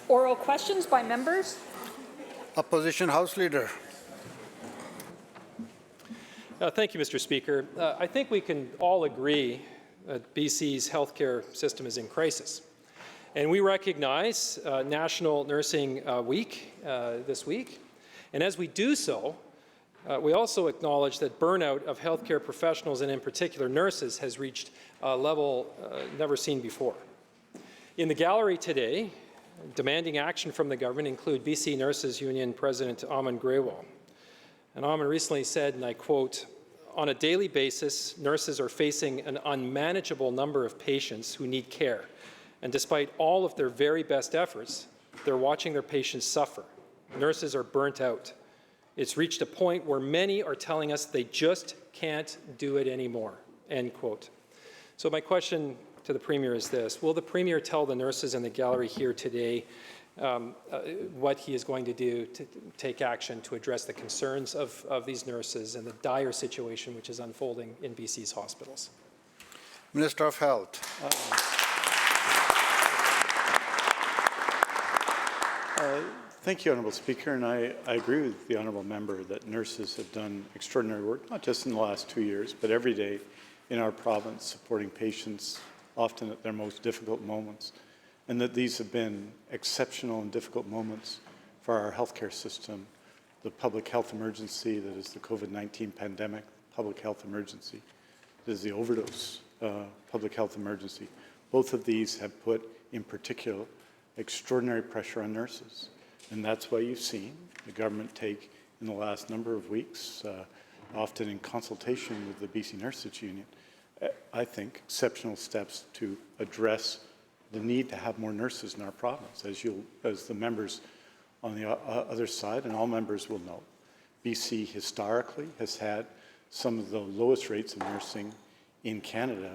Oral questions by members. Opposition House Leader. Thank you, Mr. Speaker. I think we can all agree that BC's healthcare system is in crisis. And we recognize National Nursing Week this week. And as we do so, we also acknowledge that burnout of healthcare professionals, and in particular nurses, has reached a level never seen before. In the gallery today, demanding action from the government include BC Nurses Union President Aman Grewal. And Aman recently said, and I quote, "On a daily basis, nurses are facing an unmanageable number of patients who need care. And despite all of their very best efforts, they're watching their patients suffer. Nurses are burnt out. It's reached a point where many are telling us they just can't do it anymore," end quote. So my question to the Premier is this: will the Premier tell the nurses in the gallery here today what he is going to do to take action to address the concerns of these nurses and the dire situation which is unfolding in BC's hospitals? Minister of Health. Thank you, Honourable Speaker, and I agree with the Honourable Member that nurses have done extraordinary work, not just in the last 2 years, but every day in our province, supporting patients often at their most difficult moments, and that these have been exceptional and difficult moments for our healthcare system, the public health emergency that is the COVID-19 pandemic, public health emergency that is the overdose public health emergency. Both of these have put, in particular, extraordinary pressure on nurses. And that's why you've seen the government take, in the last number of weeks, often in consultation with the BC Nurses Union, I think, exceptional steps to address the need to have more nurses in our province. As the members on the other side, and all members will know, BC historically has had some of the lowest rates of nursing in Canada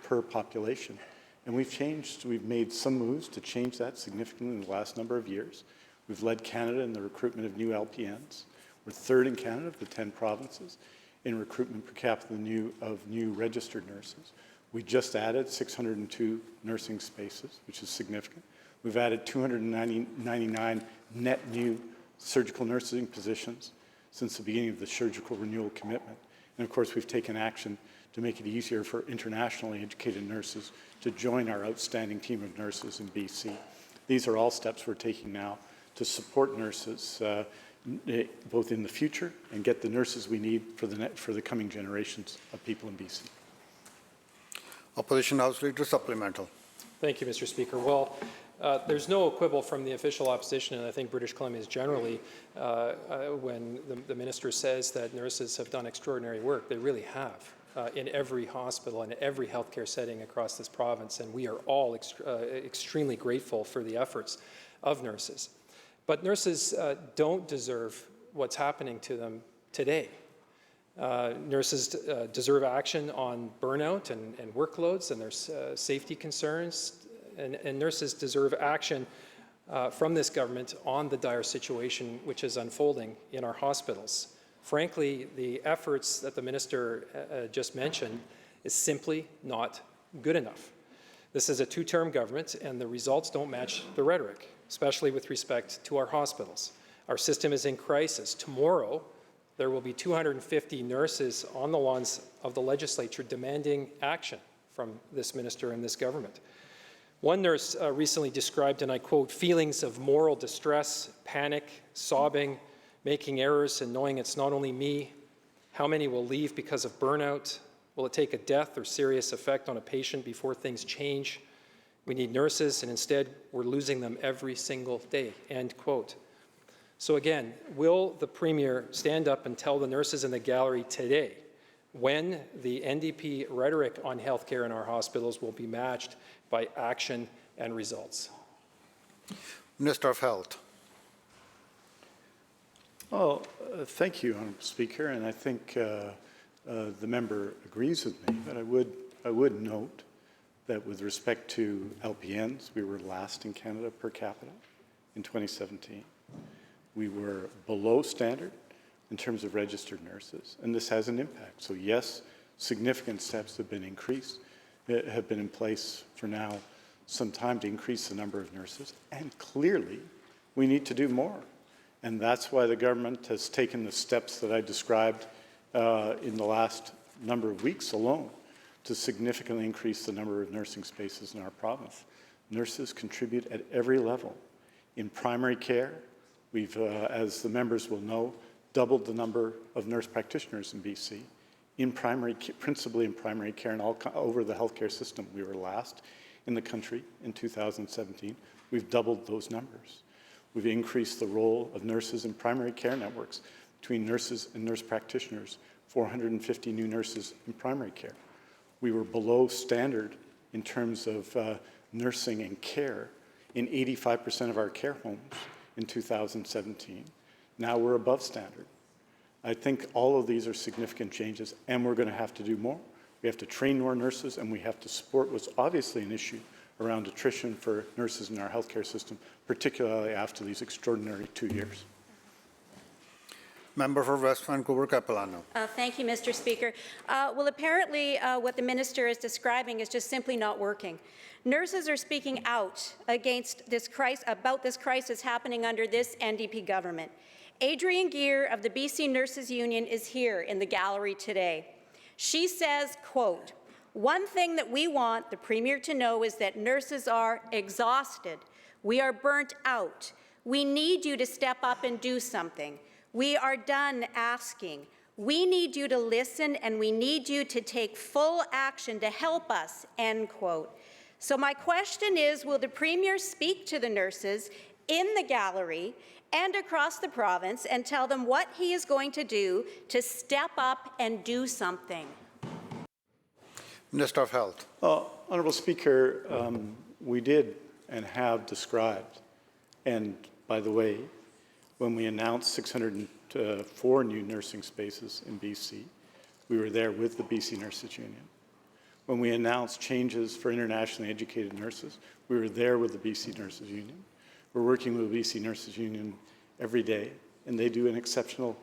per population. And we've made some moves to change that significantly in the last number of years. We've led Canada in the recruitment of new LPNs. We're third in Canada of the 10 provinces in recruitment per capita of new registered nurses. We just added 602 nursing spaces, which is significant. We've added 299 net new surgical nursing positions since the beginning of the surgical renewal commitment. And of course, we've taken action to make it easier for internationally educated nurses to join our outstanding team of nurses in BC. These are all steps we're taking now to support nurses both in the future and get the nurses we need for the coming generations of people in BC. Opposition House Leader supplemental. Thank you, Mr. Speaker. Well, there's no quibble from the official opposition, and I think British Columbians generally, when the minister says that nurses have done extraordinary work. They really have. In every hospital and every healthcare setting across this province, and we are all extremely grateful for the efforts of nurses. But nurses don't deserve what's happening to them today. Nurses deserve action on burnout and workloads and their safety concerns, and nurses deserve action from this government on the dire situation which is unfolding in our hospitals. Frankly, the efforts that the minister just mentioned is simply not good enough. This is a two-term government, and the results don't match the rhetoric, especially with respect to our hospitals. Our system is in crisis. Tomorrow, there will be 250 nurses on the lawns of the legislature demanding action from this minister and this government. One nurse recently described, and I quote, "feelings of moral distress, panic, sobbing, making errors and knowing it's not only me. How many will leave because of burnout? Will it take a death or serious effect on a patient before things change? We need nurses, and instead we're losing them every single day," end quote. So again, will the Premier stand up and tell the nurses in the gallery today when the NDP rhetoric on healthcare in our hospitals will be matched by action and results? Minister of Health. Well, thank you, Honourable Speaker, and I think the member agrees with me, but I would note that with respect to LPNs, we were last in Canada per capita in 2017. We were below standard in terms of registered nurses, and this has an impact. So yes, significant steps have been in place for now some time to increase the number of nurses, and clearly we need to do more. And that's why the government has taken the steps that I described in the last number of weeks alone to significantly increase the number of nursing spaces in our province. Nurses contribute at every level. In primary care, we've, as the members will know, doubled the number of nurse practitioners in BC. Principally in primary care and all over the healthcare system. We were last in the country in 2017. We've doubled those numbers. We've increased the role of nurses in primary care networks between nurses and nurse practitioners, 450 new nurses in primary care. We were below standard in terms of nursing and care in 85% of our care homes in 2017. Now we're above standard. I think all of these are significant changes, and we're going to have to do more. We have to train more nurses, and we have to support what's obviously an issue around attrition for nurses in our healthcare system, particularly after these extraordinary 2 years. Member for West Vancouver Capilano. Thank you, Mr. Speaker. Well, apparently what the minister is describing is just simply not working. Nurses are speaking out against this about this crisis happening under this NDP government. Adrienne Gear of the BC Nurses Union is here in the gallery today. She says, quote, "One thing that we want the Premier to know is that nurses are exhausted. We are burnt out. We need you to step up and do something. We are done asking. We need you to listen, and we need you to take full action to help us," end quote. So my question is, will the Premier speak to the nurses in the gallery and across the province and tell them what he is going to do to step up and do something? Minister of Health. Honourable Speaker, we did and have described, and by the way, when we announced 604 new nursing spaces in BC, we were there with the BC Nurses Union. When we announced changes for internationally educated nurses, we were there with the BC Nurses Union. We're working with the BC Nurses Union every day, and they do an exceptional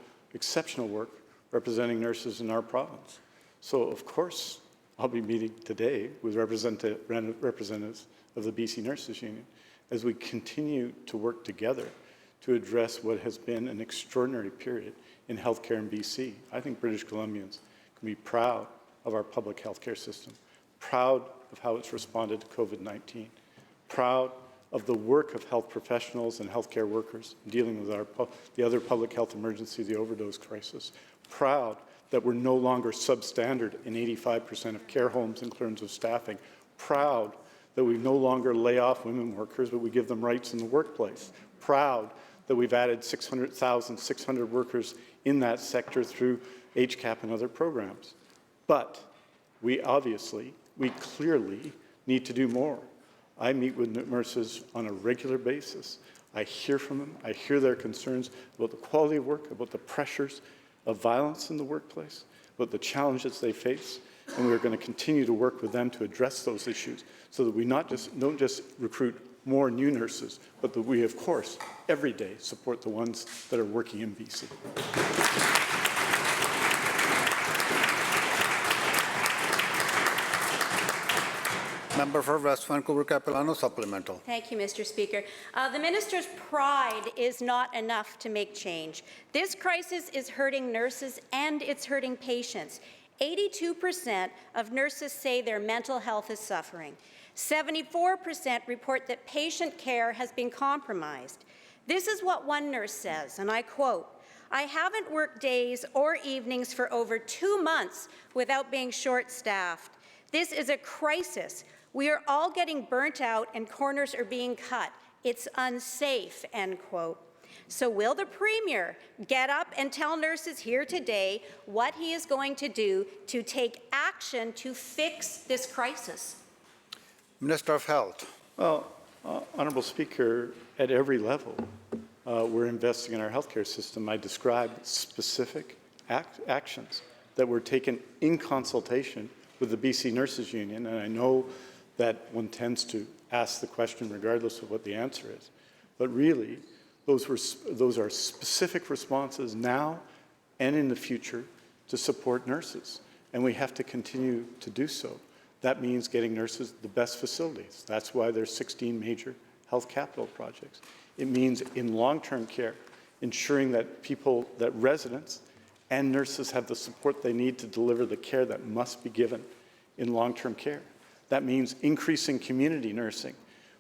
work representing nurses in our province. So, of course, I'll be meeting today with representatives of the BC Nurses Union as we continue to work together to address what has been an extraordinary period in healthcare in BC. I think British Columbians can be proud of our public healthcare system, proud of how it's responded to COVID-19, proud of the work of health professionals and healthcare workers dealing with the other public health emergency, the overdose crisis, proud that we're no longer substandard in 85% of care homes in terms of staffing, proud that we no longer lay off women workers, but we give them rights in the workplace, proud that we've added 600,600 workers in that sector through HCAP and other programs. But we clearly need to do more. I meet with nurses on a regular basis. I hear from them. I hear their concerns about the quality of work, about the pressures of violence in the workplace, about the challenges they face, and we're going to continue to work with them to address those issues so that we don't just recruit more new nurses, but that we, of course, every day support the ones that are working in BC. Member for West Vancouver Capilano Supplemental. Thank you, Mr. Speaker. The minister's pride is not enough to make change. This crisis is hurting nurses and it's hurting patients. 82% of nurses say their mental health is suffering. 74% report that patient care has been compromised. This is what one nurse says, and I quote, "I haven't worked days or evenings for over 2 months without being short-staffed. This is a crisis. We are all getting burnt out and corners are being cut. It's unsafe," end quote. So will the Premier get up and tell nurses here today what he is going to do to take action to fix this crisis? Minister of Health. Well, Honourable Speaker, at every level, we're investing in our healthcare system. I described specific actions that were taken in consultation with the BC Nurses Union, and I know that one tends to ask the question regardless of what the answer is. But really, those are specific responses now and in the future to support nurses, and we have to continue to do so. That means getting nurses the best facilities. That's why there's 16 major health capital projects. It means in long-term care, ensuring that that residents and nurses have the support they need to deliver the care that must be given in long-term care. That means increasing community nursing,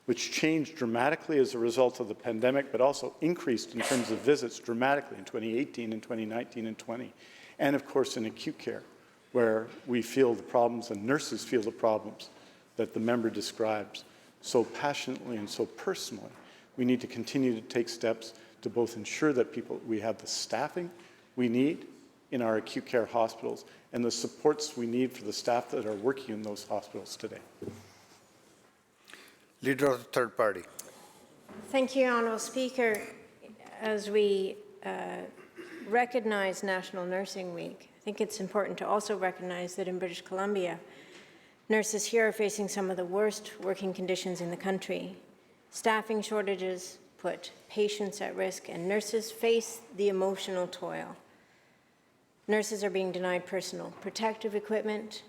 which changed dramatically as a result of the pandemic, but also increased in terms of visits dramatically in 2018 and 2019 and 20. And of course in acute care, where we feel the problems and nurses feel the problems that the member describes so passionately and so personally. We need to continue to take steps to both ensure that we have the staffing we need in our acute care hospitals and the supports we need for the staff that are working in those hospitals today. Leader of the third party. Thank you, Honourable Speaker. As we recognize National Nursing Week, I think it's important to also recognize that in British Columbia, nurses here are facing some of the worst working conditions in the country. Staffing shortages put patients at risk, and nurses face the emotional toil. Nurses are being denied personal protective equipment,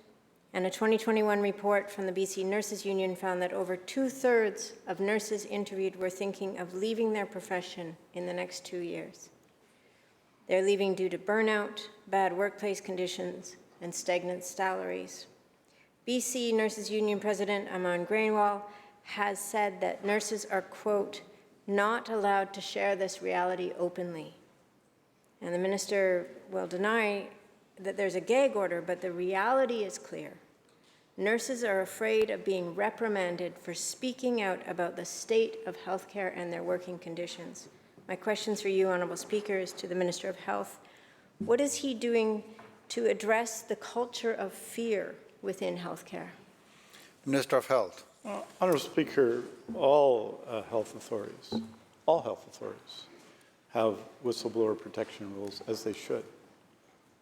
and a 2021 report from the BC Nurses Union found that over 2/3 of nurses interviewed were thinking of leaving their profession in the next 2 years. They're leaving due to burnout, bad workplace conditions, and stagnant salaries. BC Nurses Union President Aman Grainwall has said that nurses are, quote, not allowed to share this reality openly. And the minister will deny that there's a gag order, but the reality is clear. Nurses are afraid of being reprimanded for speaking out about the state of healthcare and their working conditions. My questions for you, Honourable Speaker, is to the Minister of Health. What is he doing to address the culture of fear within healthcare? Minister of Health. Honourable Speaker, all health authorities have whistleblower protection rules, as they should.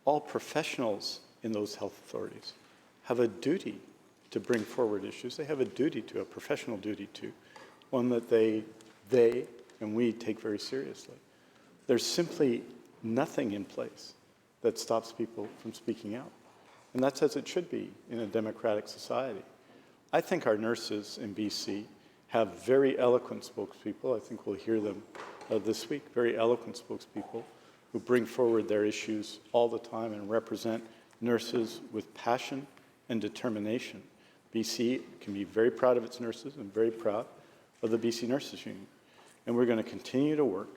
All professionals in those health authorities have a duty to bring forward issues. They have a duty to, a professional duty to, one that they and we take very seriously. There's simply nothing in place that stops people from speaking out. And that's as it should be in a democratic society. I think our nurses in BC have very eloquent spokespeople. I think we'll hear them this week, very eloquent spokespeople who bring forward their issues all the time and represent nurses with passion and determination. BC can be very proud of its nurses and very proud of the BC Nurses Union. And we're going to continue to work,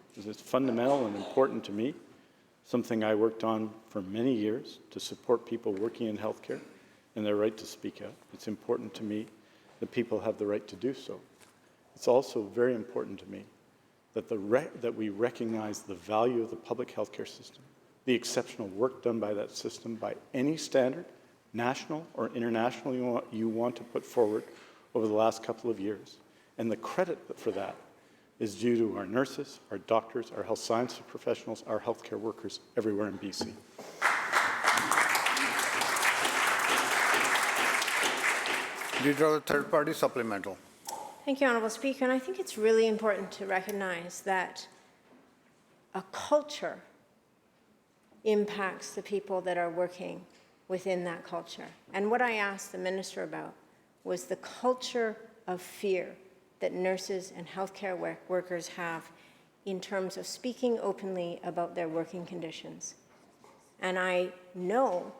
because it's fundamental and important to me, something I worked on for many years to support people working in healthcare and their right to speak out. It's important to me that people have the right to do so. It's also very important to me that, that we recognize the value of the public healthcare system, the exceptional work done by that system by any standard, national or international, you want to put forward over the last couple of years. And the credit for that is due to our nurses, our doctors, our health sciences professionals, our healthcare workers everywhere in BC. Leader of the third party, supplemental. Thank you, Honourable Speaker. And I think it's really important to recognize that a culture impacts the people that are working within that culture. And what I asked the minister about was the culture of fear that nurses and healthcare workers have in terms of speaking openly about their working conditions. And I know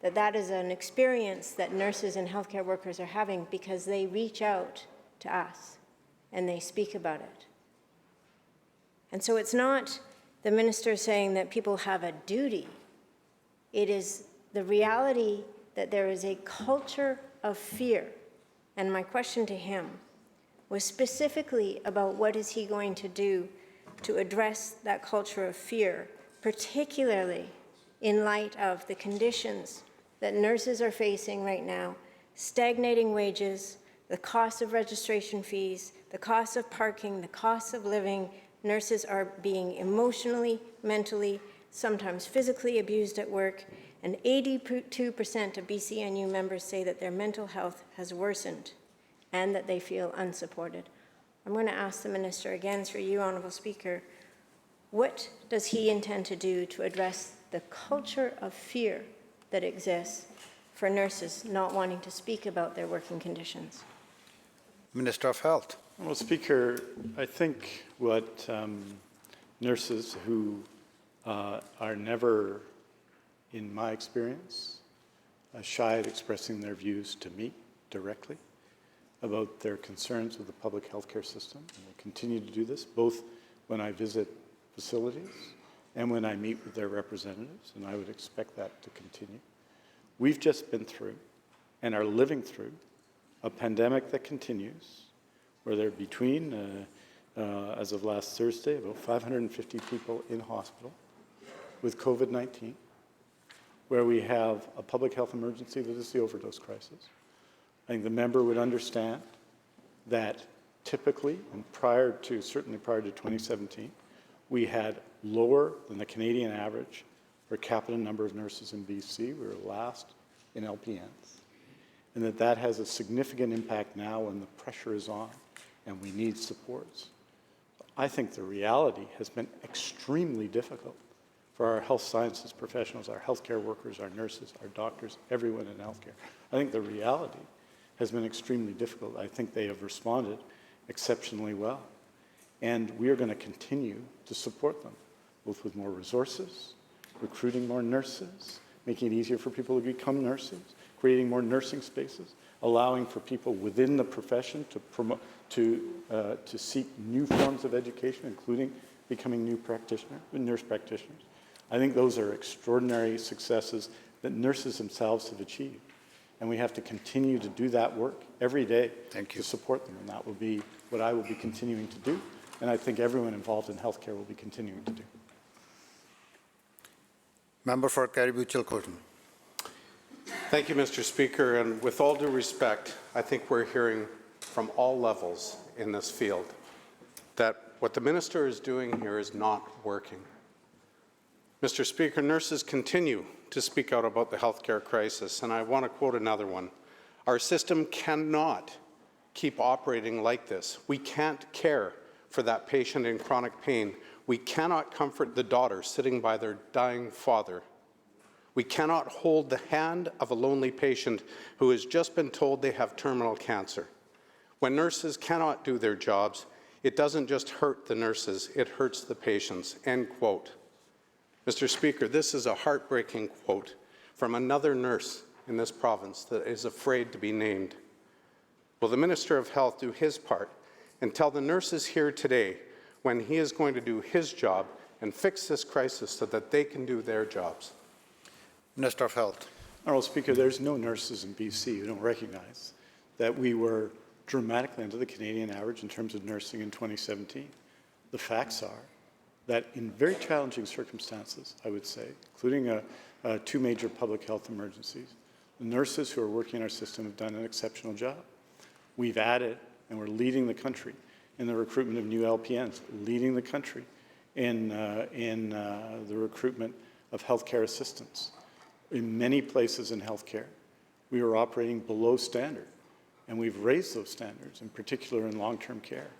that that is an experience that nurses and healthcare workers are having because they reach out to us and they speak about it. And so it's not the minister saying that people have a duty. It is the reality that there is a culture of fear. And my question to him was specifically about what is he going to do to address that culture of fear, particularly in light of the conditions that nurses are facing right now, stagnating wages, the cost of registration fees, the cost of parking, the cost of living. Nurses are being emotionally, mentally, sometimes physically abused at work, and 82% of BCNU members say that their mental health has worsened and that they feel unsupported. I'm going to ask the minister again through you, Honourable Speaker, what does he intend to do to address the culture of fear that exists for nurses not wanting to speak about their working conditions? Minister of Health. Well, Speaker, I think what nurses who are never, in my experience, shy at expressing their views to me directly about their concerns with the public health care system, and will continue to do this, both when I visit facilities and when I meet with their representatives, and I would expect that to continue. We've just been through and are living through a pandemic that continues, where there are between, as of last Thursday, about 550 people in hospital with COVID-19, where we have a public health emergency that is the overdose crisis. I think the member would understand that typically, and certainly prior to 2017, we had lower than the Canadian average per capita number of nurses in BC. We were last in LPNs. And that has a significant impact now when the pressure is on and we need supports. I think the reality has been extremely difficult for our health sciences professionals, our healthcare workers, our nurses, our doctors, everyone in healthcare. I think the reality has been extremely difficult. I think they have responded exceptionally well. And we are going to continue to support them, both with more resources, recruiting more nurses, making it easier for people to become nurses, creating more nursing spaces, allowing for people within the profession to promote, to seek new forms of education, including becoming nurse practitioners. I think those are extraordinary successes that nurses themselves have achieved. And we have to continue to do that work every day to support them. And that will be what I will be continuing to do. And I think everyone involved in healthcare will be continuing to do. Member for Caribou-Chilcotin. Thank you, Mr. Speaker. And with all due respect, I think we're hearing from all levels in this field that what the minister is doing here is not working. Mr. Speaker, nurses continue to speak out about the healthcare crisis, and I want to quote another one. Our system cannot keep operating like this. We can't care for that patient in chronic pain. We cannot comfort the daughter sitting by their dying father. We cannot hold the hand of a lonely patient who has just been told they have terminal cancer. When nurses cannot do their jobs, it doesn't just hurt the nurses, it hurts the patients, end quote. Mr. Speaker, this is a heartbreaking quote from another nurse in this province that is afraid to be named. Will the Minister of Health do his part and tell the nurses here today when he is going to do his job and fix this crisis so that they can do their jobs? Minister of Health. Honourable Speaker, there's no nurses in BC who don't recognize that we were dramatically under the Canadian average in terms of nursing in 2017. The facts are that in very challenging circumstances, I would say, including two major public health emergencies, the nurses who are working in our system have done an exceptional job. We've added, and we're leading the country in the recruitment of new LPNs, leading the country in the recruitment of healthcare assistants. In many places in healthcare, we were operating below standard, and we've raised those standards, in particular in long-term care.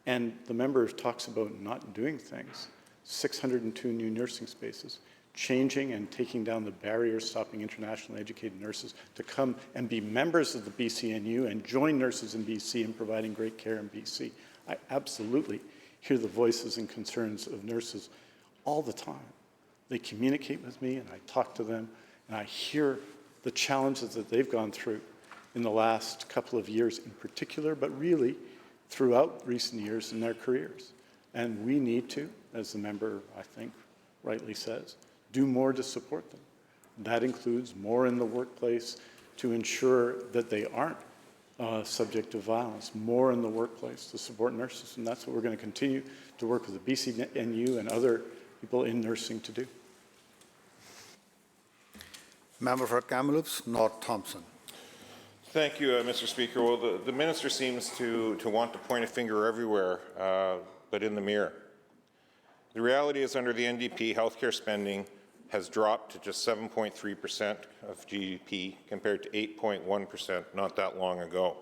And the member talks about not doing things. 602 new nursing spaces, changing and taking down the barriers, stopping internationally educated nurses to come and be members of the BCNU and join nurses in BC in providing great care in BC. I absolutely hear the voices and concerns of nurses all the time. They communicate with me and I talk to them and I hear the challenges that they've gone through in the last couple of years in particular, but really throughout recent years in their careers. And we need to, as the member, I think, rightly says, do more to support them. That includes more in the workplace to ensure that they aren't subject to violence, more in the workplace to support nurses. And that's what we're going to continue to work with the BCNU and other people in nursing to do. Member for Kamloops, North Thompson. Thank you, Mr. Speaker. Well, the minister seems to want to point a finger everywhere, but in the mirror. The reality is, under the NDP, healthcare spending has dropped to just 7.3% of GDP compared to 8.1% not that long ago.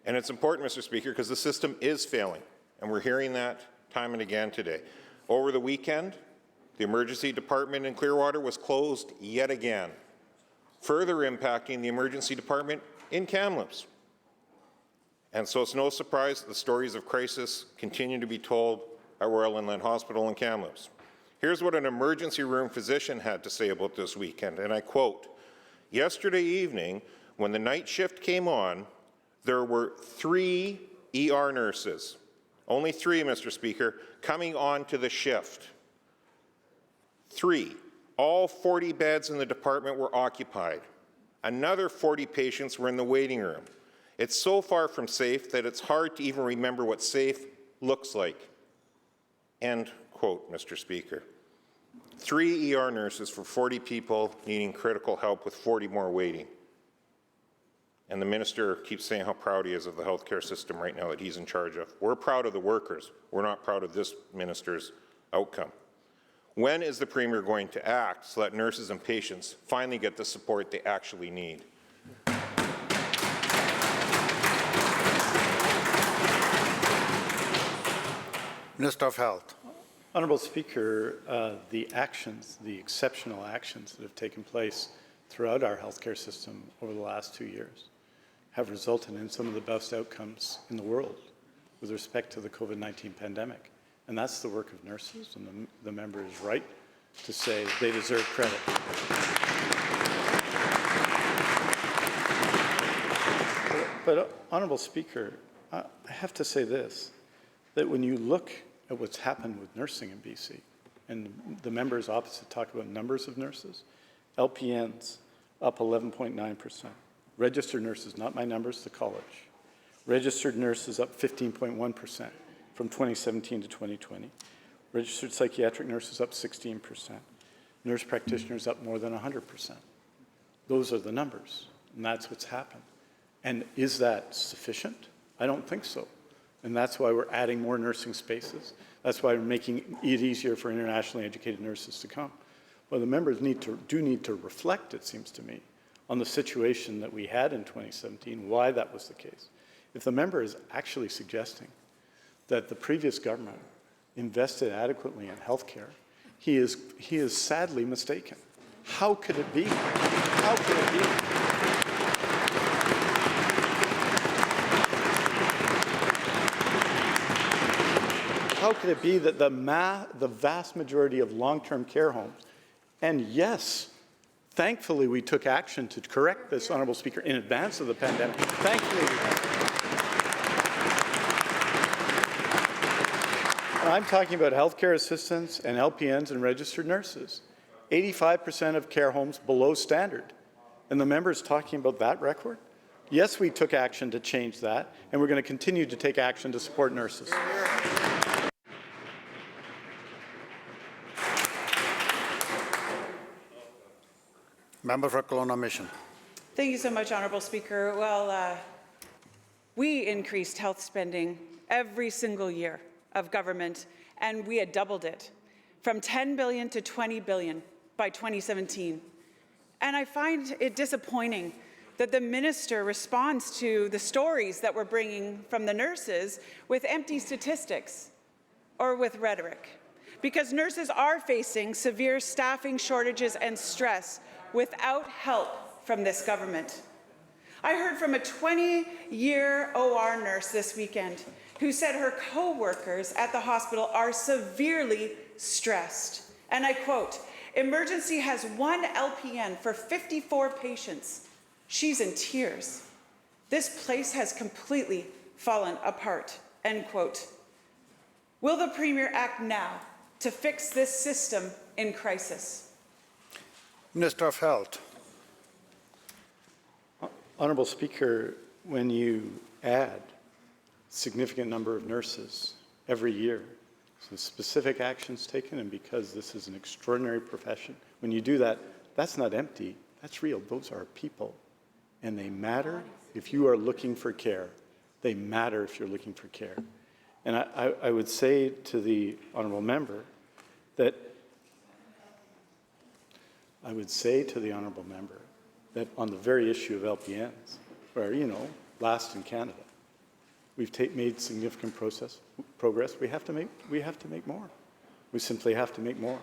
And it's important, Mr. Speaker, because the system is failing, and we're hearing that time and again today. Over the weekend, the emergency department in Clearwater was closed yet again. further impacting the emergency department in Kamloops. And so it's no surprise that the stories of crisis continue to be told at Royal Inland Hospital in Kamloops. Here's what an emergency room physician had to say about this weekend, and I quote, "Yesterday evening, when the night shift came on, there were 3 ER nurses, only 3, Mr. Speaker, coming on to the shift. 3. All 40 beds in the department were occupied. Another 40 patients were in the waiting room. It's so far from safe that it's hard to even remember what safe looks like." End quote, Mr. Speaker. 3 ER nurses for 40 people needing critical help with 40 more waiting. And the minister keeps saying how proud he is of the healthcare system right now that he's in charge of. We're proud of the workers. We're not proud of this minister's outcome. When is the Premier going to act so that nurses and patients finally get the support they actually need? Minister of Health. Honourable Speaker, the exceptional actions that have taken place throughout our healthcare system over the last 2 years have resulted in some of the best outcomes in the world with respect to the COVID-19 pandemic. And that's the work of nurses, and the member is right to say they deserve credit. But Honourable Speaker, I have to say this, that when you look at what's happened with nursing in BC, and the members opposite talk about numbers of nurses, LPNs up 11.9%. Registered nurses, not my numbers, the college. Registered nurses up 15.1% from 2017 to 2020. Registered psychiatric nurses up 16%. Nurse practitioners up more than 100%. Those are the numbers, and that's what's happened. And is that sufficient? I don't think so. And that's why we're adding more nursing spaces. That's why we're making it easier for internationally educated nurses to come. Well, the members do need to reflect, it seems to me, on the situation that we had in 2017, why that was the case. If the member is actually suggesting that the previous government invested adequately in healthcare, he is sadly mistaken. How could it be? How could it be? How could it be that the vast majority of long-term care homes, and yes, thankfully we took action to correct this, Honourable Speaker, in advance of the pandemic. Thankfully we did. And I'm talking about healthcare assistants and LPNs and registered nurses. 85% of care homes below standard. And the member is talking about that record? Yes, we took action to change that, and we're going to continue to take action to support nurses. Member for Kelowna Mission. Thank you so much, Honourable Speaker. Well, we increased health spending every single year of government, and we had doubled it from $10 billion to $20 billion by 2017. And I find it disappointing that the minister responds to the stories that we're bringing from the nurses with empty statistics or with rhetoric, because nurses are facing severe staffing shortages and stress without help from this government. I heard from a 20-year OR nurse this weekend who said her co-workers at the hospital are severely stressed. And I quote, "Emergency has 1 LPN for 54 patients. She's in tears. This place has completely fallen apart," end quote. Will the Premier act now to fix this system in crisis? Minister of Health. Honourable Speaker, when you add significant number of nurses every year, some specific actions taken, and because this is an extraordinary profession, when you do that, that's not empty, that's real. Those are people, and they matter if you are looking for care. They matter if you're looking for care. And I would say to the honourable member that on the very issue of LPNs, where, you know, last in Canada, we've made significant progress. We have to make more. We simply have to make more,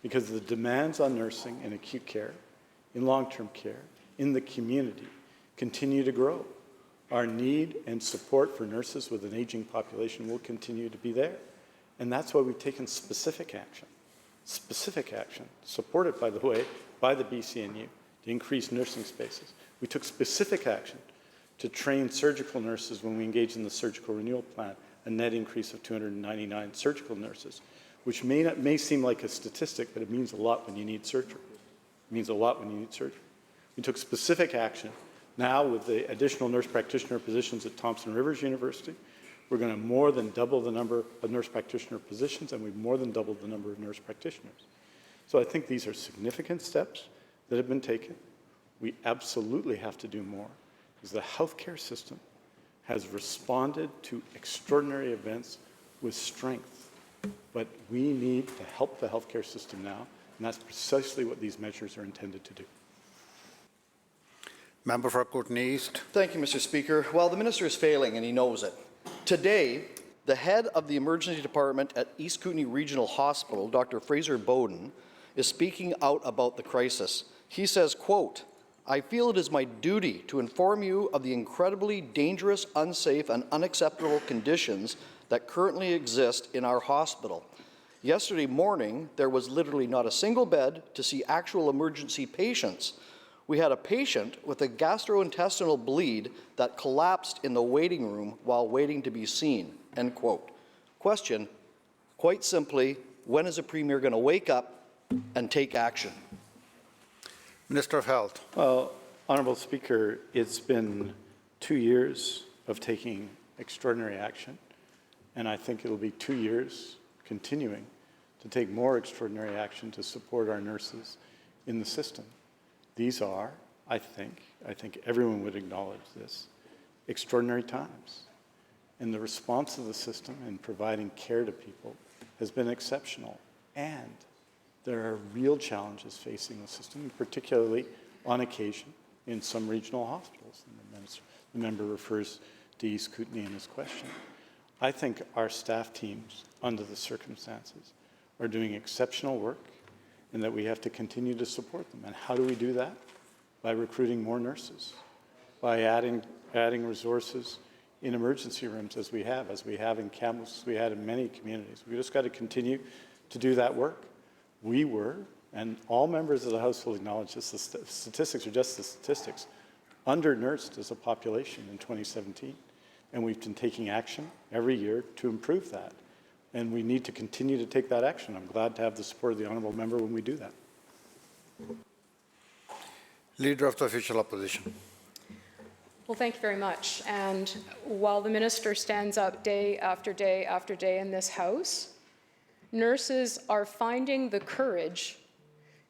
because the demands on nursing in acute care, in long-term care, in the community continue to grow. Our need and support for nurses with an aging population will continue to be there. And that's why we've taken specific action, supported, by the way, by the BCNU, to increase nursing spaces. We took specific action to train surgical nurses when we engaged in the surgical renewal plan, a net increase of 299 surgical nurses, which may seem like a statistic, but it means a lot when you need surgery. It means a lot when you need surgery. We took specific action. Now, with the additional nurse practitioner positions at Thompson Rivers University, we're going to more than double the number of nurse practitioner positions, and we've more than doubled the number of nurse practitioners. So I think these are significant steps that have been taken. We absolutely have to do more, because the healthcare system has responded to extraordinary events with strength. But we need to help the healthcare system now, and that's precisely what these measures are intended to do. Member for Kootenay East. Thank you, Mr. Speaker. Well, the minister is failing, and he knows it. Today, the head of the emergency department at East Kootenay Regional Hospital, Dr. Fraser Bowden, is speaking out about the crisis. He says, quote, "I feel it is my duty to inform you of the incredibly dangerous, unsafe, and unacceptable conditions that currently exist in our hospital. Yesterday morning, there was literally not a single bed to see actual emergency patients. We had a patient with a gastrointestinal bleed that collapsed in the waiting room while waiting to be seen," end quote. Question, quite simply, when is the Premier going to wake up and take action? Minister of Health. Well, Honourable Speaker, it's been 2 years of taking extraordinary action, and I think it'll be 2 years continuing to take more extraordinary action to support our nurses in the system. These are, I think everyone would acknowledge this, extraordinary times. And the response of the system in providing care to people has been exceptional. And there are real challenges facing the system, particularly on occasion in some regional hospitals. And the member refers to East Kootenay in his question. I think our staff teams, under the circumstances, are doing exceptional work, and that we have to continue to support them. And how do we do that? By recruiting more nurses, by adding resources in emergency rooms as we have in Kamloops, as we had in many communities. We just got to continue to do that work. We were, and all members of the House will acknowledge this, the statistics are just the statistics, under-nursed as a population in 2017. And we've been taking action every year to improve that. And we need to continue to take that action. I'm glad to have the support of the honourable member when we do that. Leader of the Official Opposition. Well, thank you very much. And while the minister stands up day after day after day in this House, nurses are finding the courage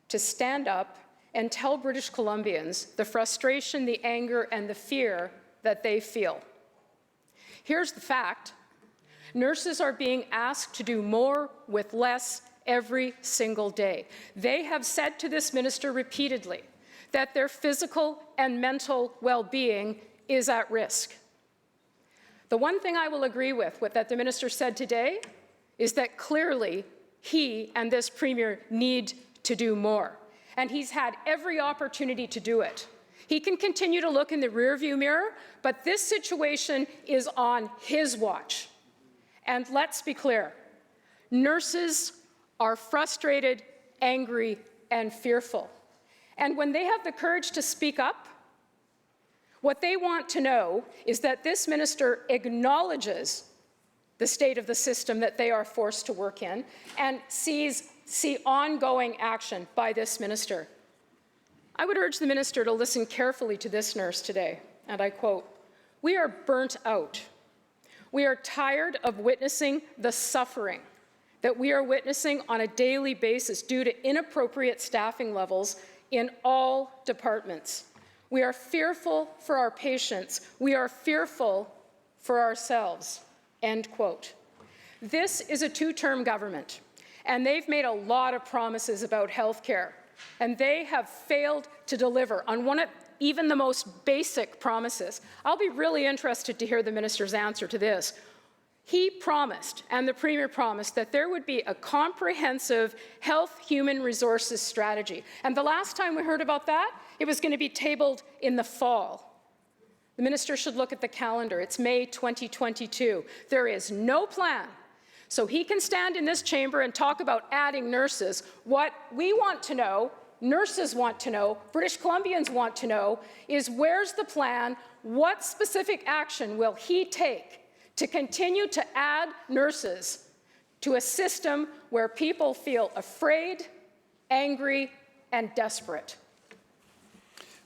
to stand up and tell British Columbians the frustration, the anger, and the fear that they feel. Here's the fact. Nurses are being asked to do more with less every single day. They have said to this minister repeatedly that their physical and mental well-being is at risk. The one thing I will agree with that the minister said today is that clearly he and this Premier need to do more. And he's had every opportunity to do it. He can continue to look in the rearview mirror, but this situation is on his watch. And let's be clear, nurses are frustrated, angry, and fearful. And when they have the courage to speak up, what they want to know is that this minister acknowledges the state of the system that they are forced to work in and see ongoing action by this minister. I would urge the minister to listen carefully to this nurse today, and I quote, "We are burnt out. We are tired of witnessing the suffering that we are witnessing on a daily basis due to inappropriate staffing levels in all departments. We are fearful for our patients. We are fearful for ourselves," end quote. This is a two-term government, and they've made a lot of promises about health care, and they have failed to deliver on even the most basic promises. I'll be really interested to hear the minister's answer to this. He promised, and the Premier promised, that there would be a comprehensive health human resources strategy. And the last time we heard about that, it was going to be tabled in the fall. The minister should look at the calendar. It's May 2022. There is no plan. So he can stand in this chamber and talk about adding nurses. What we want to know, nurses want to know, British Columbians want to know, is where's the plan? What specific action will he take to continue to add nurses to a system where people feel afraid, angry, and desperate?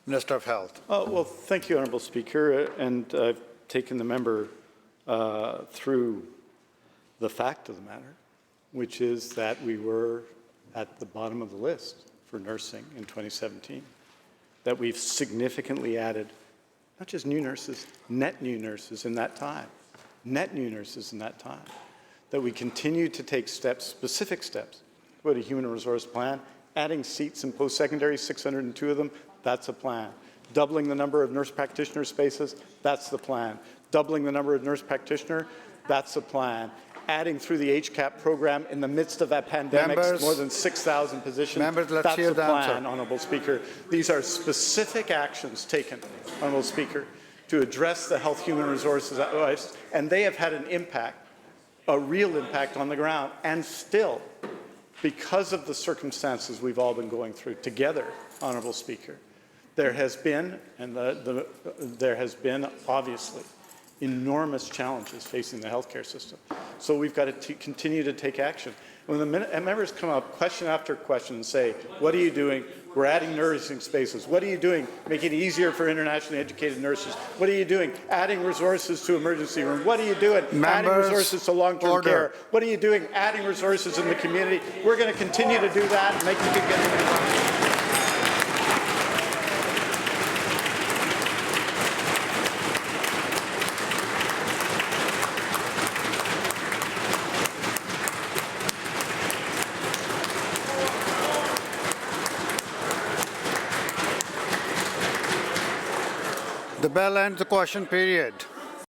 Minister of Health. Well, thank you, Honourable Speaker, and I've taken the member through the fact of the matter, which is that we were at the bottom of the list for nursing in 2017, that we've significantly added not just new nurses, net new nurses in that time, that we continue to take steps, specific steps, with a human resource plan, adding seats in post-secondary, 602 of them, that's a plan. Doubling the number of nurse practitioner spaces, that's the plan. Doubling the number of nurse practitioner, that's the plan. Adding through the HCAP program in the midst of that pandemic, more than 6,000 positions, that's the plan, Honourable Speaker. These are specific actions taken, Honourable Speaker, to address the health human resources, and they have had an impact, a real impact on the ground, and still, because of the circumstances we've all been going through together, Honourable Speaker, there has been, and there has been, obviously, enormous challenges facing the healthcare system. So we've got to continue to take action. When the members come up, question after question, and say, what are you doing? We're adding nursing spaces. What are you doing? Making it easier for internationally educated nurses. What are you doing? Adding resources to emergency room. What are you doing? Adding resources to long-term care. What are you doing? Adding resources in the community. We're going to continue to do that and make it get. The bell ends the question period.